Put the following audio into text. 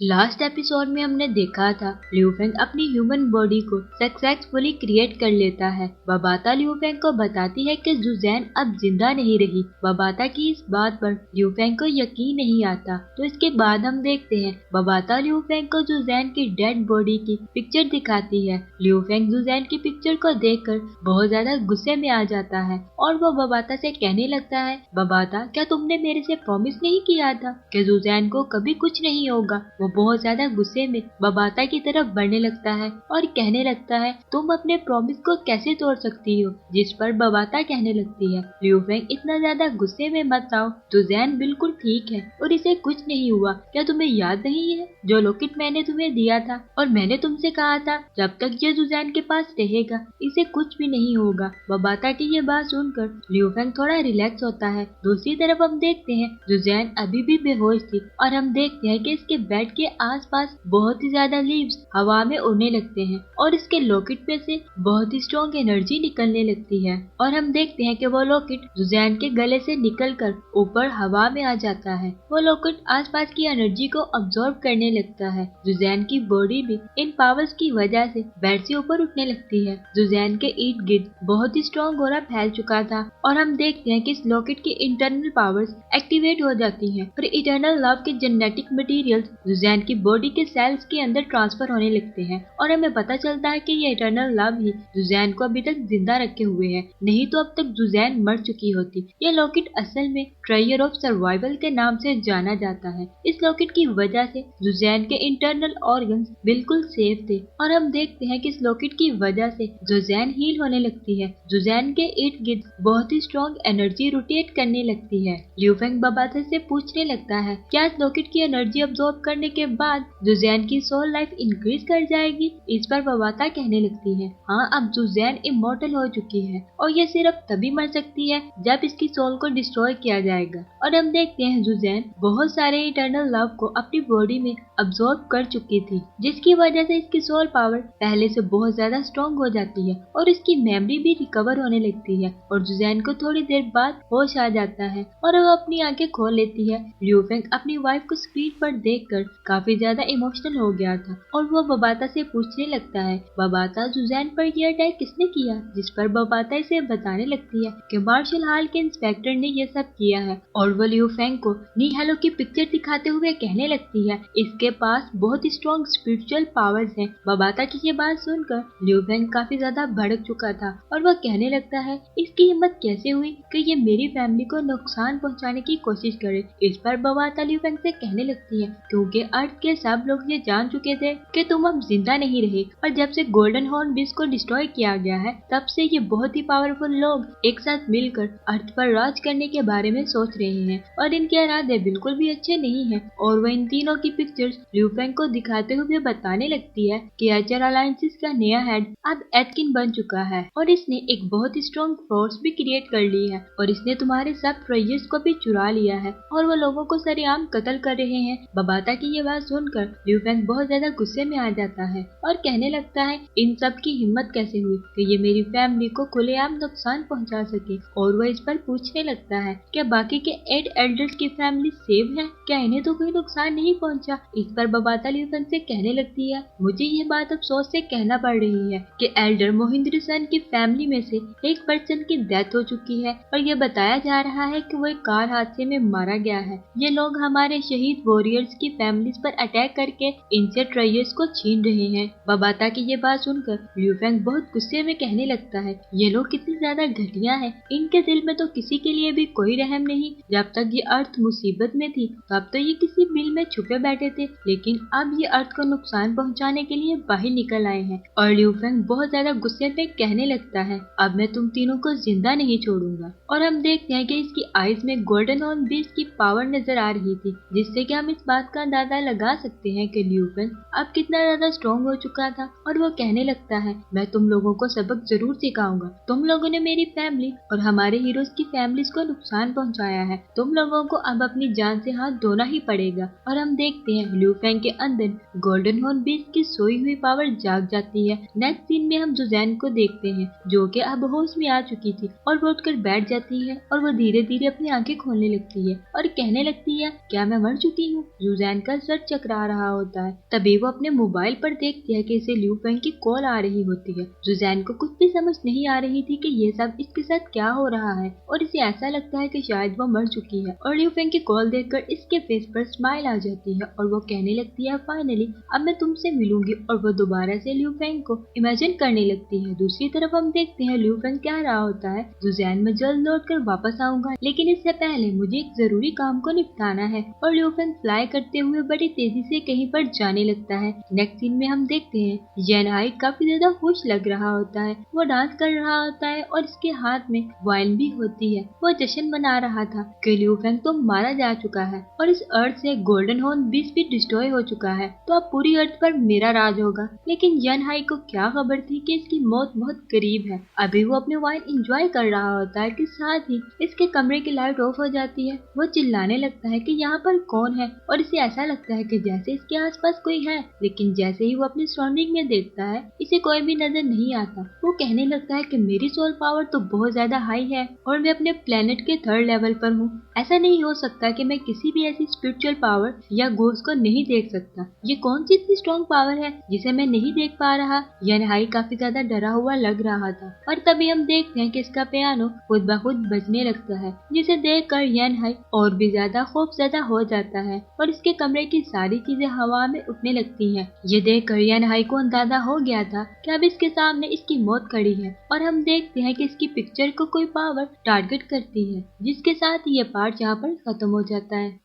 Last episode में हमने देखा था लिू फेंग अपनी ह्यूमन बॉडी को सक्सेसफुली क्रिएट कर लेता है। बबाता लिू फेंग को बताती है कि जुजैन अब जिंदा नहीं रही। बबाता की इस बात पर लिू फेंग को यकीन नहीं आता। तो इसके बाद हम देखते हैं बबाता लिू फेंग को जुजैन की डेड बॉडी की पिक्चर दिखाती है। लिू फेंग जुजैन की पिक्चर को देखकर बहुत ज्यादा गुस्से में आ जाता है और वो बबाता से कहने लगता है, बबाता क्या तुमने मेरे से प्रॉमिस नहीं किया था कि जुजैन को कभी कुछ नहीं होगा। वो बहुत ज्यादा गुस्से में बबाता की तरफ बढ़ने लगता है और कहने लगता है, तुम अपने प्रॉमिस को कैसे तोड़ सकती हो। जिस पर बबाता कहने लगती है, लिू फेंग इतना ज्यादा गुस्से में मत आओ, जुजैन बिल्कुल ठीक है और इसे कुछ नहीं हुआ। क्या तुम्हें याद नहीं है जो लॉकेट मैंने तुम्हें दिया था और मैंने तुमसे कहा था जब तक ये जुजैन के पास रहेगा इसे कुछ भी नहीं होगा। बबाता की ये बात सुनकर लिू फेंग थोड़ा रिलैक्स होता है। दूसरी तरफ हम देखते हैं जुजैन अभी भी बेहोश थी और हम देखते हैं कि इसके बेड के आसपास बहुत ही ज्यादा लीव्स हवा में उड़ने लगते हैं और इसके लॉकेट में से बहुत ही स्ट्रॉन्ग एनर्जी निकलने लगती है और हम देखते हैं कि वो लॉकेट जुजैन के गले से निकलकर ऊपर हवा में आ जाता है। वो लॉकेट आसपास की एनर्जी को अब्सॉर्ब करने लगता है। जुजैन की बॉडी भी इन पावर्स की वजह से बेड से ऊपर उठने लगती है। जुजैन के इर्द गिर्द बहुत ही स्ट्रॉन्ग ऑरा फैल चुका था और हम देखते हैं कि इस लॉकेट की इंटरनल पावर्स एक्टिवेट हो जाती हैं और इटर्नल लव के जेनेटिक मटेरियल्स जुजैन की बॉडी के सेल्स के अंदर ट्रांसफर होने लगते हैं और हमें पता चलता है कि ये इटर्नल लव ही जुजैन को अभी तक जिंदा रखे हुए है, नहीं तो अब तक जुजैन मर चुकी होती। ये लॉकेट असल में ट्रेजर ऑफ सर्वाइवल के नाम से जाना जाता है। इस लॉकेट की वजह से जुजैन के इंटरनल ऑर्गन्स बिल्कुल सेफ थे और हम देखते हैं कि इस लॉकेट की वजह से जुजैन हील होने लगती है। जुजैन के इर्द गिर्द बहुत ही स्ट्रॉन्ग एनर्जी रोटेट करने लगती है। लिू फेंग बबाता से पूछने लगता है, क्या इस लॉकेट की एनर्जी अब्सॉर्ब करने के बाद जुजैन की सोल लाइफ इंक्रीज कर जाएगी। इस पर बबाता कहने लगती है, हाँ अब जुजैन इमॉर्टल हो चुकी है और ये सिर्फ तभी मर सकती है जब इसकी सोल को डिस्ट्रॉय किया जाएगा। और हम देखते हैं जुजैन बहुत सारे इटर्नल लव को अपनी बॉडी में अब्सॉर्ब कर चुकी थी, जिसकी वजह से इसकी सोल पावर पहले से बहुत ज्यादा स्ट्रॉन्ग हो जाती है और इसकी मेमोरी भी रिकवर होने लगती है और जुजैन को थोड़ी देर बाद होश आ जाता है और वो अपनी आंखें खोल लेती है। लिू फेंग अपनी वाइफ को स्क्रीन पर देखकर काफी ज्यादा इमोशनल हो गया था और वो बबाता से पूछने लगता है, बबाता जुजैन पर ये अटैक किसने किया। जिस पर बबाता इसे बताने लगती है कि मार्शल हॉल के इंस्पेक्टर ने ये सब किया है और वो लिू फेंग को नी हेलो की पिक्चर दिखाते हुए कहने लगती है, इसके पास बहुत ही स्ट्रॉन्ग स्पिरिचुअल पावर्स हैं। बबाता की ये बात सुनकर लिू फेंग काफी ज्यादा भड़क चुका था और वह कहने लगता है, इसकी हिम्मत कैसे हुई कि ये मेरी फैमिली को नुकसान पहुंचाने की कोशिश करे। इस पर बबाता लिू फेंग से कहने लगती है, क्योंकि अर्थ के सब लोग ये जान चुके थे कि तुम अब जिंदा नहीं रहे और जब से गोल्डन हॉर्न बीस्ट को डिस्ट्रॉय किया गया है तब से ये बहुत ही पावरफुल लोग एक साथ मिलकर अर्थ पर राज करने के बारे में सोच रहे हैं और इनके इरादे बिल्कुल भी अच्छे नहीं हैं। और वह इन तीनों की पिक्चर्स लिू फेंग को दिखाते हुए बताने लगती है कि आर्चर अलायंसेस का नया हेड अब एथकिन बन चुका है और इसने एक बहुत ही स्ट्रॉन्ग फोर्स भी क्रिएट कर ली है और इसने तुम्हारे सब ट्रेजर्स को भी चुरा लिया है और वो लोगों को सरेआम कत्ल कर रहे हैं। बबाता की ये बात सुनकर लिू फेंग बहुत ज्यादा गुस्से में आ जाता है और कहने लगता है, इन सब की हिम्मत कैसे हुई कि ये मेरी फैमिली को खुलेआम नुकसान पहुंचा सके। और वह इस पर पूछने लगता है, क्या बाकी के 8 एल्डर्स की फैमिली सेफ है, क्या इन्हें तो कोई नुकसान नहीं पहुंचा। इस पर बबाता लिू फेंग से कहने लगती है, मुझे ये बात अफसोस से कहना पड़ रही है कि एल्डर मोहिंद्र सन की फैमिली में से एक पर्सन की डेथ हो चुकी है और ये बताया जा रहा है कि वो एक कार हादसे में मारा गया है। ये लोग हमारे शहीद वॉरियर्स की फैमिलीज पर अटैक करके इनसे ट्रेजर्स को छीन रहे हैं। बबाता की ये बात सुनकर लिू फेंग बहुत गुस्से में कहने लगता है, ये लोग कितने ज्यादा घटिया हैं, इनके दिल में तो किसी के लिए भी कोई रहम नहीं। जब तक ये अर्थ मुसीबत में थी तब तो ये किसी बिल में छुपे बैठे थे, लेकिन अब ये अर्थ को नुकसान पहुंचाने के लिए बाहर निकल आए हैं। और लिू फेंग बहुत ज्यादा गुस्से में कहने लगता है, अब मैं तुम तीनों को जिंदा नहीं छोड़ूंगा। और हम देखते हैं कि इसकी आईज में गोल्डन हॉर्न बीस्ट की पावर नजर आ रही थी, जिससे कि हम इस बात का अंदाजा लगा सकते हैं कि लिू फेंग अब कितना ज्यादा स्ट्रॉन्ग हो चुका था। और वो कहने लगता है, मैं तुम लोगों को सबक जरूर सिखाऊंगा। तुम लोगों ने मेरी फैमिली और हमारे हीरोज की फैमिलीज को नुकसान पहुंचाया है, तुम लोगों को अब अपनी जान से हाथ धोना ही पड़ेगा। और हम देखते हैं लिू फेंग के अंदर गोल्डन हॉर्न बीस्ट की सोई हुई पावर जाग जाती है। नेक्स्ट सीन में हम जुजैन को देखते हैं जो कि अब होश में आ चुकी थी और वो उठकर बैठ जाती है और वो धीरे धीरे अपनी आंखें खोलने लगती है और कहने लगती है, क्या मैं मर चुकी हूँ। जुजैन का सर चकरा रहा होता है। तभी वो अपने मोबाइल पर देखती है कि इसे लिू फेंग की कॉल आ रही होती है। जुजैन को कुछ भी समझ नहीं आ रही थी कि ये सब इसके साथ क्या हो रहा है और इसे ऐसा लगता है कि शायद वो मर चुकी है। और लिू फेंग की कॉल देखकर इसके फेस पर स्माइल आ जाती है और वो कहने लगती है फाइनली अब मैं तुमसे मिलूंगी, और वो दोबारा से लिू फेंग को इमेजिन करने लगती है। दूसरी तरफ हम देखते हैं लिू फेंग कह रहा होता है जुजैन मैं जल्द लौट कर वापस आऊंगा, लेकिन इससे पहले मुझे एक जरूरी काम को निपटाना है। और लिू फेंग फ्लाई करते हुए बड़ी तेजी से कहीं पर जाने लगता है। नेक्स्ट सीन में हम देखते हैं येन हाई काफी ज्यादा खुश लग रहा होता है। वो डांस कर रहा होता है और इसके हाथ में वाइन भी होती है। वो जश्न मना रहा था कि लिू फेंग तो मारा जा चुका है और इस अर्थ से गोल्डन हॉर्न बीच भी डिस्ट्रॉय हो चुका है, तो अब पूरी अर्थ पर मेरा राज होगा। लेकिन येन हाई को क्या खबर थी कि इसकी मौत बहुत करीब है। अभी वो अपने वाइन एंजॉय कर रहा होता है कि साथ ही इसके कमरे की लाइट ऑफ हो जाती है। वो चिल्लाने लगता है कि यहाँ पर कौन है और इसे ऐसा लगता है कि जैसे इसके आसपास कोई है, लेकिन जैसे ही वो अपनी सराउंडिंग में देखता है इसे कोई भी नजर नहीं आता। वो कहने लगता है कि मेरी सोल पावर तो बहुत ज्यादा हाई है और मैं अपने प्लेनेट के 3rd लेवल पर हूँ। ऐसा नहीं हो सकता कि मैं किसी भी ऐसी स्पिरिचुअल पावर या घोस्ट को नहीं देख सकता। ये कौन सी इतनी स्ट्रॉन्ग पावर है जिसे मैं नहीं देख पा रहा। येन हाई काफी ज्यादा डरा हुआ लग रहा था और तभी हम देखते हैं कि इसका पियानो खुद ब खुद बजने लगता है, जिसे देखकर येन हाई और भी ज्यादा खौफजदा हो जाता है और इसके कमरे की सारी चीजें हवा में उठने लगती हैं। ये देखकर येन हाई को अंदाजा हो गया था कि अब इसके सामने इसकी मौत खड़ी है और हम देखते हैं कि इसकी पिक्चर को कोई पावर टारगेट करती है, जिसके साथ ये पार्ट यहाँ पर खत्म हो जाता है।